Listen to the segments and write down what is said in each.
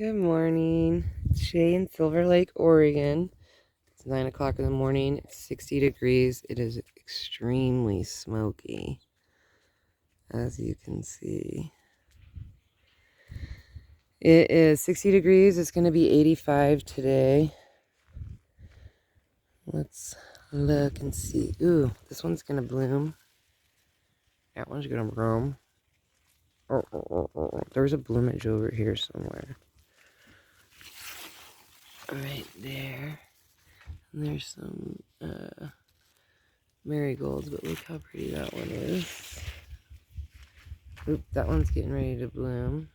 Good morning. It's Shay in Silver Lake, Oregon. It's 9 o'clock in the morning. It's 60 degrees. It is extremely smoky, as you can see. It is 60 degrees. It's going to be 85 today. Let's look and see. Ooh, this one's going to bloom. That one's going to bloom. There's a bloomage over here somewhere. Right there. And there's some marigolds, but look how pretty that one is. Oop, that one's getting ready to bloom.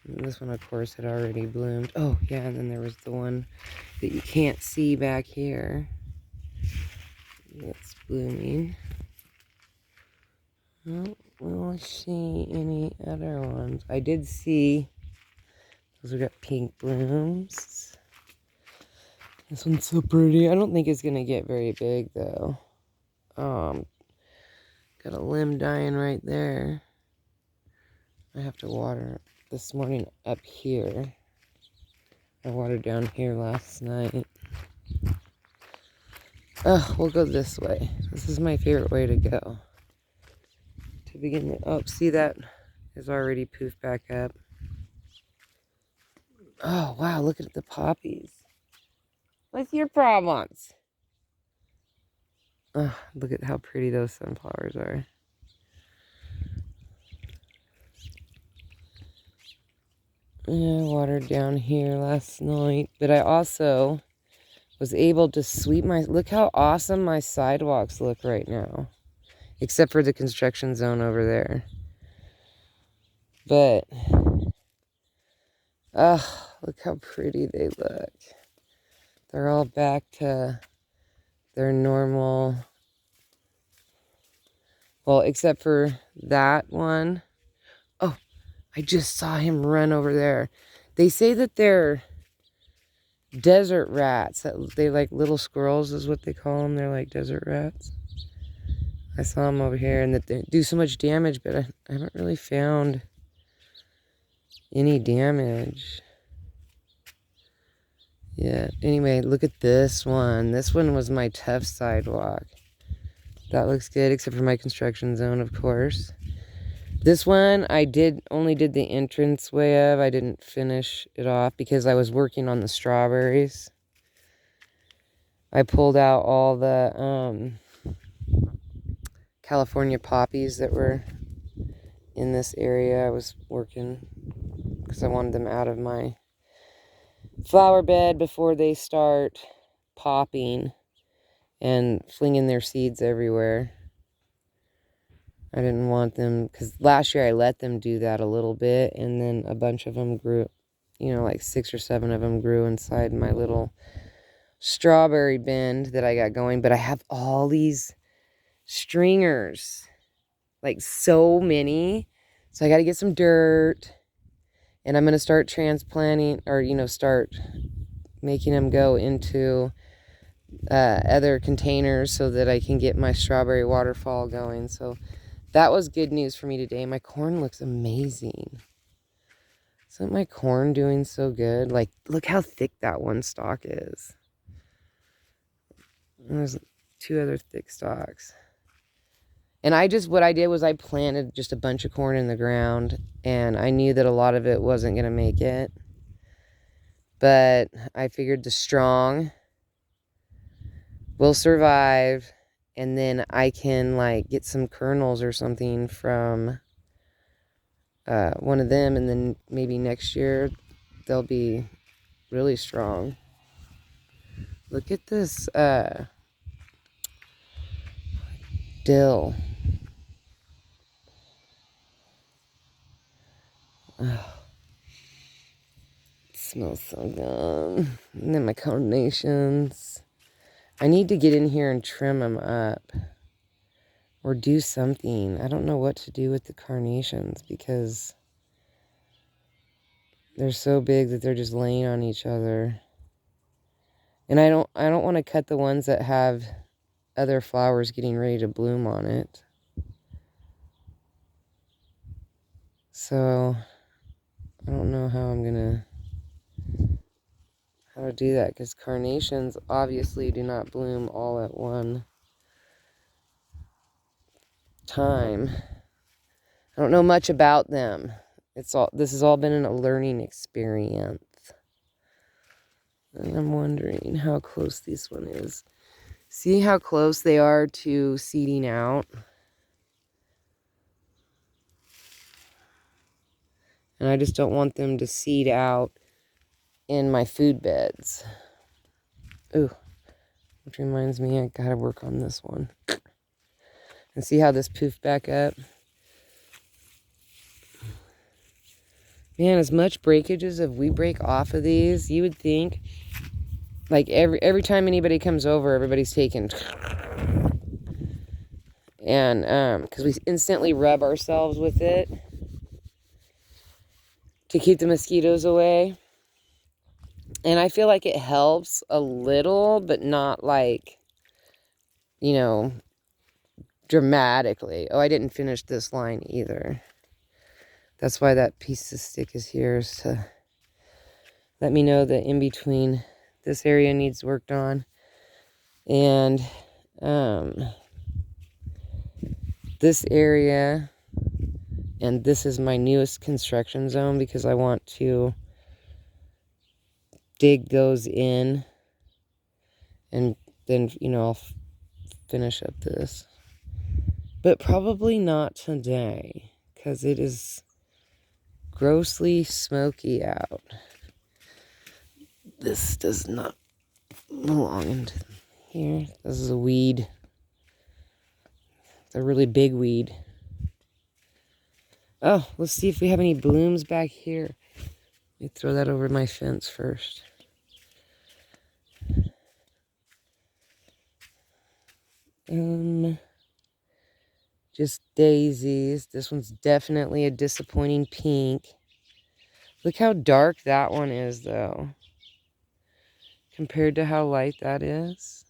And this one, of course, had already bloomed. Oh, yeah, and then there was the one that you can't see back here. That's blooming. Oh, we'll see any other ones. I did see those have got pink blooms. This one's so pretty. I don't think it's going to get very big, though. Got a limb dying right there. I have to water this morning up here. I watered down here last night. Oh, we'll go this way. This is my favorite way to go. To begin with. Oh, see, that is already poofed back up. Oh, wow, look at the poppies. What's your problems? Oh, look at how pretty those sunflowers are. Yeah, I watered down here last night, but I also was able to sweep my... Look how awesome my sidewalks look right now. Except for the construction zone over there. But, oh, look how pretty they look. They're all back to their normal... Well, except for that one. Oh, I just saw him run over there. They say that they're desert rats. That they like little squirrels is what they call them. They're like desert rats. I saw them over here and that they do so much damage, but I haven't really found any damage. Yeah, anyway, look at this one. This one was my tough sidewalk. That looks good, except for my construction zone, of course. This one, I only did the entrance way of. I didn't finish it off because I was working on the strawberries. I pulled out all the California poppies that were in this area. I was working because I wanted them out of my flower bed before they start popping and flinging their seeds everywhere. I didn't want them, because last year I let them do that a little bit, and then a bunch of them grew, you know, like 6 or 7 of them grew inside my little strawberry bend that I got going. But I have all these stringers, like so many. So I got to get some dirt, and I'm going to start transplanting, or, you know, start making them go into other containers so that I can get my strawberry waterfall going. So that was good news for me today. My corn looks amazing. Isn't my corn doing so good? Like, look how thick that one stalk is. There's 2 other thick stalks. And what I did was I planted just a bunch of corn in the ground, and I knew that a lot of it wasn't going to make it. But I figured the strong will survive, and then I can, like, get some kernels or something from one of them, and then maybe next year they'll be really strong. Look at this dill. Oh, it smells so good. And then my carnations. I need to get in here and trim them up or do something. I don't know what to do with the carnations because they're so big that they're just laying on each other. And I don't want to cut the ones that have other flowers getting ready to bloom on it. So I don't know how I'm gonna, how to do that, because carnations obviously do not bloom all at one time. I don't know much about them. This has all been a learning experience. And I'm wondering how close this one is. See how close they are to seeding out? And I just don't want them to seed out in my food beds. Ooh, which reminds me I gotta work on this one. And see how this poofed back up? Man, as much breakage as if we break off of these, you would think, like every time anybody comes over, everybody's taking. And because we instantly rub ourselves with it to keep the mosquitoes away. And I feel like it helps a little, but not like, you know, dramatically. Oh, I didn't finish this line either. That's why that piece of stick is here, is to let me know that in between this area needs worked on. And this area, and this is my newest construction zone because I want to dig those in, and then, you know, I'll finish up this. But probably not today, because it is grossly smoky out. This does not belong into here. This is a weed. It's a really big weed. Oh, let's see if we have any blooms back here. Let me throw that over my fence first. Just daisies. This one's definitely a disappointing pink. Look how dark that one is, though, compared to how light that is.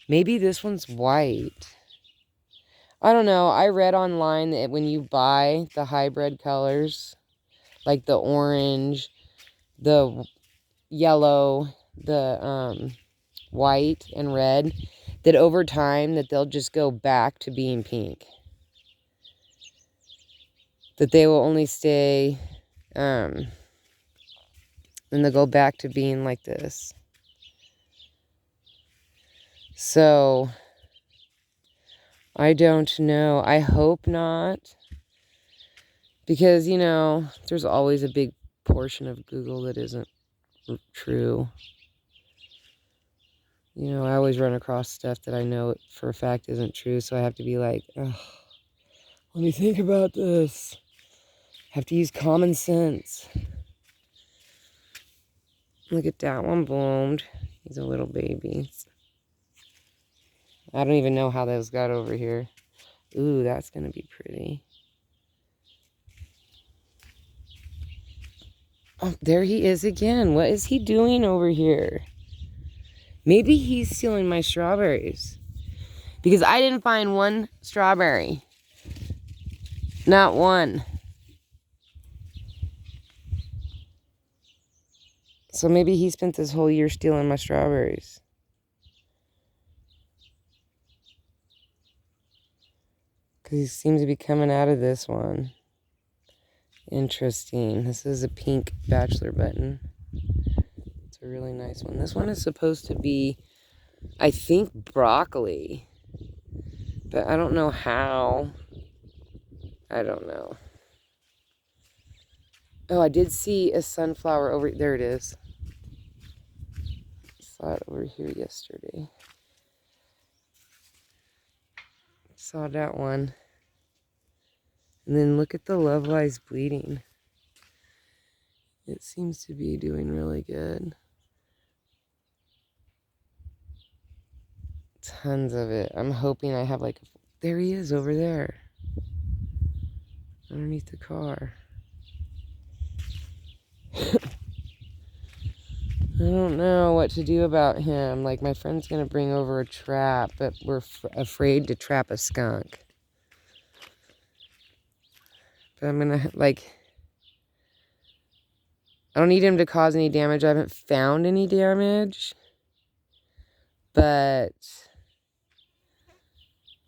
Maybe this one's white. I don't know. I read online that when you buy the hybrid colors, like the orange, the yellow, the white and red, that over time that they'll just go back to being pink. That they will only stay, and they'll go back to being like this. So, I don't know. I hope not. Because, you know, there's always a big portion of Google that isn't true. You know, I always run across stuff that I know for a fact isn't true, so I have to be like, oh, let me think about this. I have to use common sense. Look at that one bloomed. He's a little baby. I don't even know how those got over here. Ooh, that's going to be pretty. Oh, there he is again. What is he doing over here? Maybe he's stealing my strawberries. Because I didn't find one strawberry. Not one. So maybe he spent this whole year stealing my strawberries. Because he seems to be coming out of this one. Interesting. This is a pink bachelor button. It's a really nice one. This one is supposed to be, I think, broccoli. But I don't know how. I don't know. Oh, I did see a sunflower over... There it is. Saw it over here yesterday. Saw that one. And then look at the Love Lies Bleeding. It seems to be doing really good. Tons of it. I'm hoping I have like... There he is over there. Underneath the car. I don't know what to do about him. Like, my friend's going to bring over a trap, but we're afraid to trap a skunk. But I'm going to, like... I don't need him to cause any damage. I haven't found any damage. But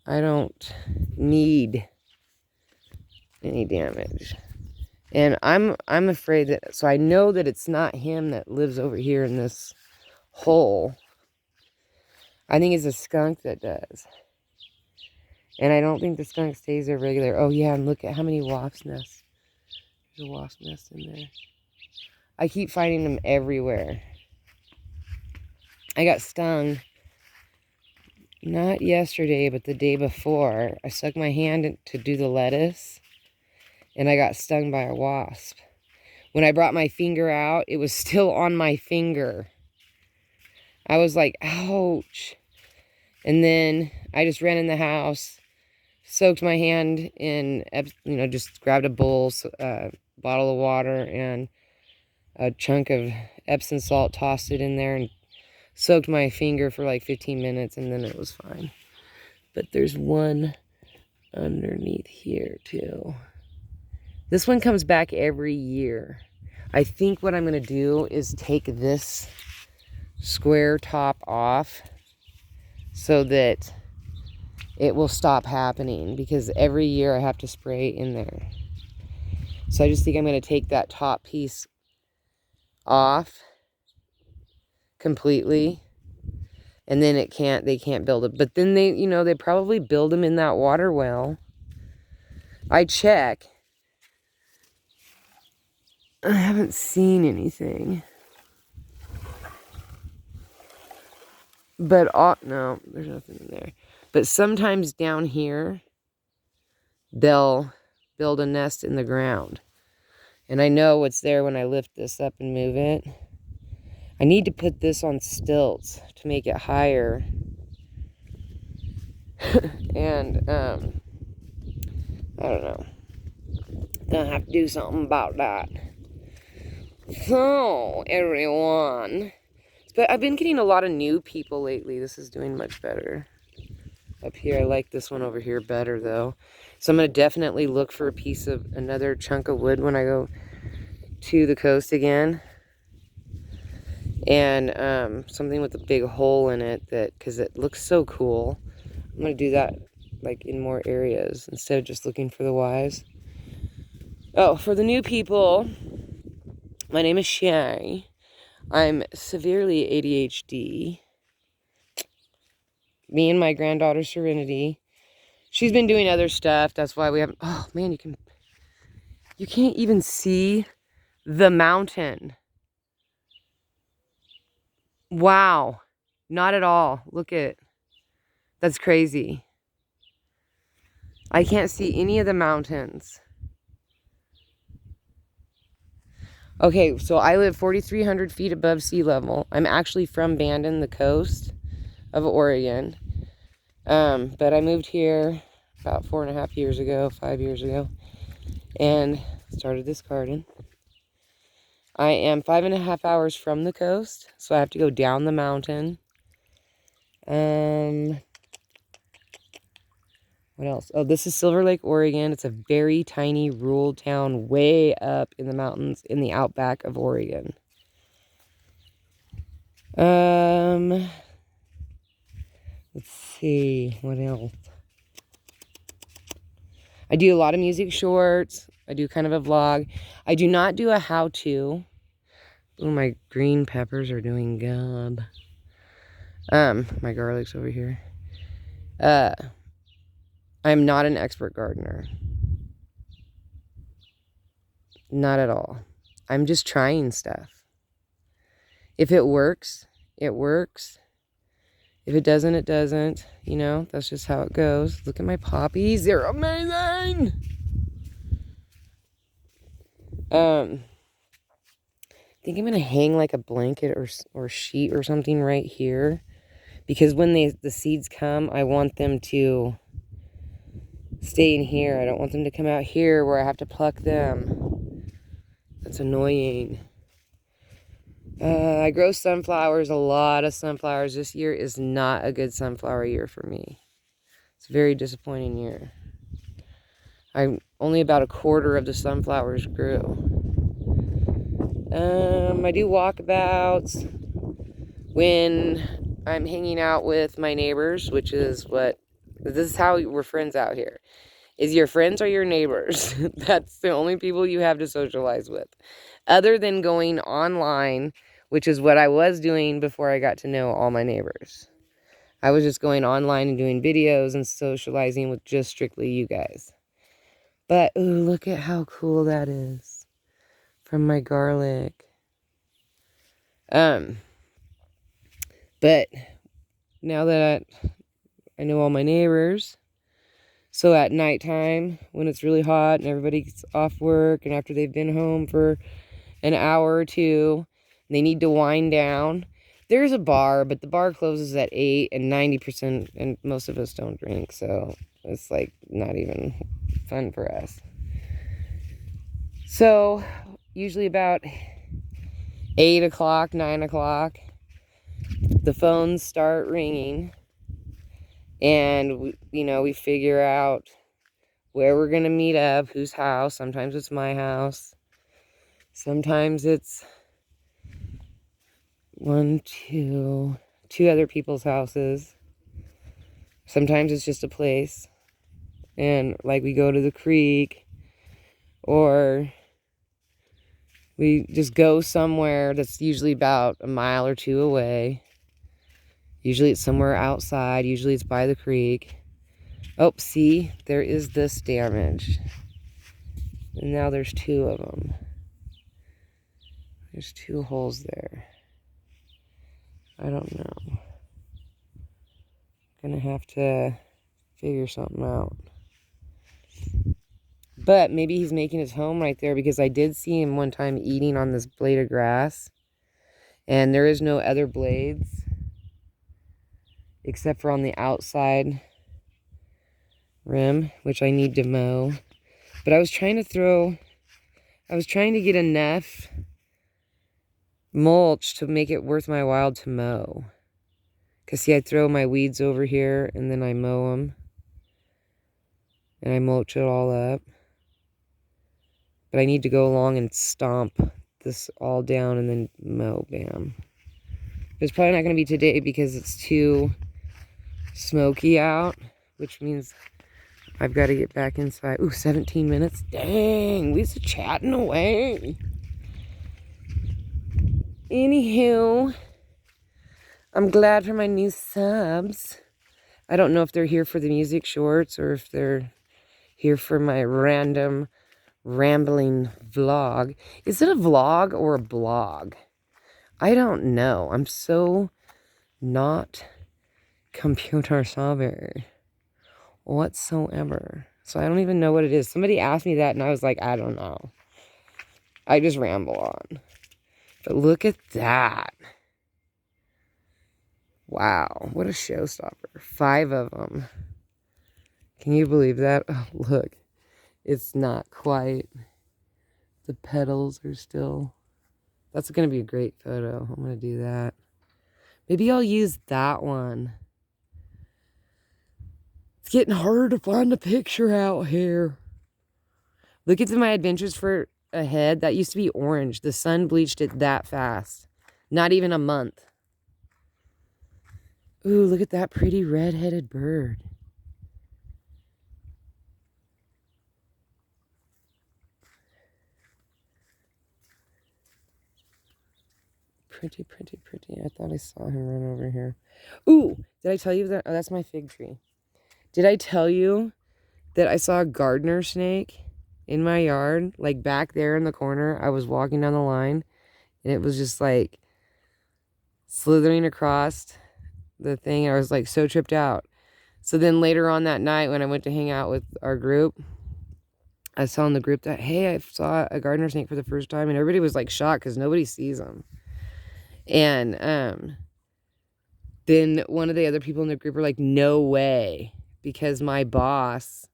I don't need any damage. And I'm afraid that, so I know that it's not him that lives over here in this hole. I think it's a skunk that does. And I don't think the skunk stays there regular. Oh yeah, and look at how many wasp nests. There's a wasp nest in there. I keep finding them everywhere. I got stung, not yesterday, but the day before. I stuck my hand to do the lettuce, and I got stung by a wasp. When I brought my finger out, it was still on my finger. I was like, ouch. And then I just ran in the house, soaked my hand in, just grabbed a bowl, bottle of water, and a chunk of Epsom salt, tossed it in there, and soaked my finger for like 15 minutes, and then it was fine. But there's one underneath here, too. This one comes back every year. I think what I'm going to do is take this square top off so that it will stop happening, because every year I have to spray in there. So I just think I'm going to take that top piece off completely, and then they can't build it. But then they probably build them in that water well. I check. I haven't seen anything. But, no, there's nothing in there. But sometimes down here, they'll build a nest in the ground. And I know what's there when I lift this up and move it. I need to put this on stilts to make it higher. And, I don't know. Gonna have to do something about that. So, everyone. But I've been getting a lot of new people lately. This is doing much better. Up here, I like this one over here better, though. So I'm going to definitely look for another chunk of wood when I go to the coast again. And something with a big hole in it, because it looks so cool. I'm going to do that like in more areas instead of just looking for the Ys. Oh, for the new people, my name is Shay. I'm severely ADHD. Me and my granddaughter Serenity. She's been doing other stuff. That's why we haven't. Oh man, you can't even see the mountain. Wow, not at all. Look at, that's crazy. I can't see any of the mountains. Okay, so I live 4,300 feet above sea level. I'm actually from Bandon, the coast of Oregon. But I moved here about 5 years ago, and started this garden. I am 5.5 hours from the coast, so I have to go down the mountain. What else? Oh, this is Silver Lake, Oregon. It's a very tiny rural town way up in the mountains in the outback of Oregon. Let's see, what else? I do a lot of music shorts. I do kind of a vlog. I do not do a how-to. Oh, my green peppers are doing good. My garlic's over here. I'm not an expert gardener. Not at all. I'm just trying stuff. If it works, it works. If it doesn't, it doesn't. You know, that's just how it goes. Look at my poppies. They're amazing. I think I'm going to hang like a blanket or sheet or something right here. Because when the seeds come, I want them to stay in here. I don't want them to come out here where I have to pluck them. That's annoying. I grow sunflowers, a lot of sunflowers. This year is not a good sunflower year for me. It's a very disappointing year. Only about a quarter of the sunflowers grew. I do walkabouts when I'm hanging out with my neighbors, which is this is how we're friends out here. Is your friends or your neighbors. That's the only people you have to socialize with. Other than going online, which is what I was doing before I got to know all my neighbors. I was just going online and doing videos and socializing with just strictly you guys. But, ooh, look at how cool that is from my garlic. But now that I know all my neighbors, so at nighttime, when it's really hot and everybody's off work and after they've been home for an hour or two, they need to wind down. There's a bar, but the bar closes at 8 and 90%, and most of us don't drink, so it's like not even fun for us. So usually about 8 o'clock, 9 o'clock, the phones start ringing, and we figure out where we're gonna meet up, whose house. Sometimes it's my house. Sometimes it's two other people's houses. Sometimes it's just a place, and like we go to the creek, or we just go somewhere that's usually about a mile or two away. Usually it's somewhere outside. Usually it's by the creek. Oh, see, there is this damage. And now there's 2 of them. There's 2 holes there. I don't know. Gonna have to figure something out. But maybe he's making his home right there, because I did see him one time eating on this blade of grass. And there is no other blades except for on the outside rim, which I need to mow. But I was trying to get enough mulch to make it worth my while to mow. Because see, I throw my weeds over here and then I mow them. And I mulch it all up. But I need to go along and stomp this all down and then mow, bam. But it's probably not going to be today because it's too smoky out, which means I've got to get back inside. Ooh, 17 minutes. Dang, we just chatting away. Anywho, I'm glad for my new subs. I don't know if they're here for the music shorts or if they're here for my random rambling vlog. Is it a vlog or a blog? I don't know. I'm so not computer savvy whatsoever. So I don't even know what it is. Somebody asked me that and I was like, I don't know. I just ramble on. But look at that. Wow, what a showstopper. 5 of them. Can you believe that? Oh, look. It's not quite. The petals are still. That's going to be a great photo. I'm going to do that. Maybe I'll use that one. It's getting harder to find a picture out here. Look at my adventures for ahead. That used to be orange. The sun bleached it that fast. Not even a month. Ooh, look at that pretty red-headed bird. Pretty, pretty, pretty. I thought I saw him run over here. Ooh, did I tell you that? Oh, that's my fig tree. Did I tell you that I saw a gardener snake in my yard? Like back there in the corner. I was walking down the line and it was just like slithering across the thing. I was like so tripped out. So then later on that night when I went to hang out with our group, I saw in the group that, hey, I saw a gardener snake for the first time, and everybody was like shocked because nobody sees them. And then one of the other people in the group were like, no way, because my boss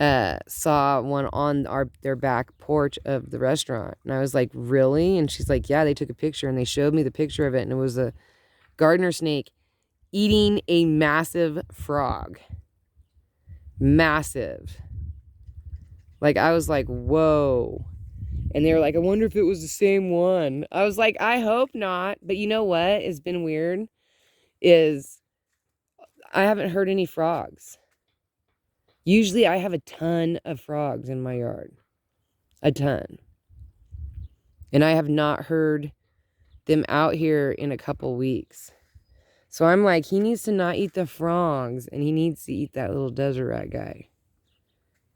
saw one on their back porch of the restaurant. And I was like, really? And she's like, yeah, they took a picture and they showed me the picture of it, and it was a gardener snake eating a massive frog. Massive. Like, I was like, whoa. And they were like, I wonder if it was the same one. I was like, I hope not. But you know what has been weird is I haven't heard any frogs. Usually I have a ton of frogs in my yard. A ton. And I have not heard them out here in a couple weeks. So I'm like, he needs to not eat the frogs, and he needs to eat that little desert rat guy.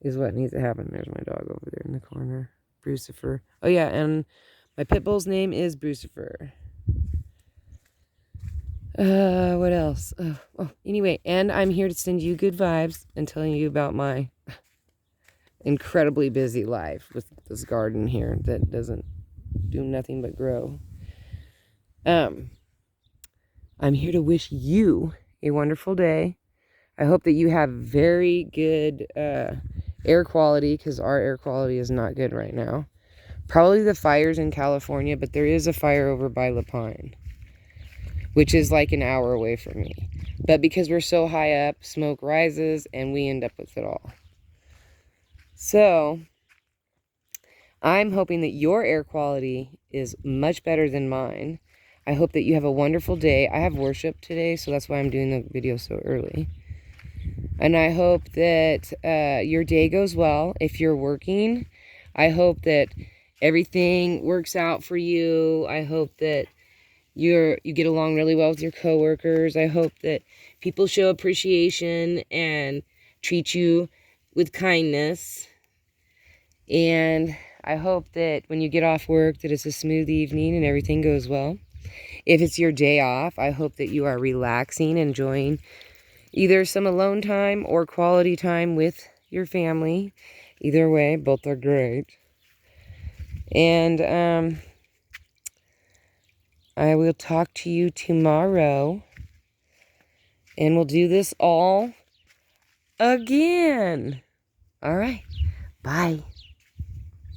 Is what needs to happen. There's my dog over there in the corner. Brucifer. Oh yeah, and my pit bull's name is Brucifer. What else? Anyway, and I'm here to send you good vibes and telling you about my incredibly busy life with this garden here that doesn't do nothing but grow. I'm here to wish you a wonderful day. I hope that you have very good air quality, because our air quality is not good right now. Probably the fires in California, but there is a fire over by La Pine, which is like an hour away from me. But because we're so high up, smoke rises and we end up with it all. So I'm hoping that your air quality is much better than mine. I hope that you have a wonderful day. I have worship today, so that's why I'm doing the video so early. And I hope that your day goes well. If you're working, I hope that everything works out for you. I hope that you get along really well with your coworkers. I hope that people show appreciation and treat you with kindness. And I hope that when you get off work that it's a smooth evening and everything goes well. If it's your day off, I hope that you are relaxing, enjoying either some alone time or quality time with your family. Either way, both are great. And I will talk to you tomorrow. And we'll do this all again. All right. Bye.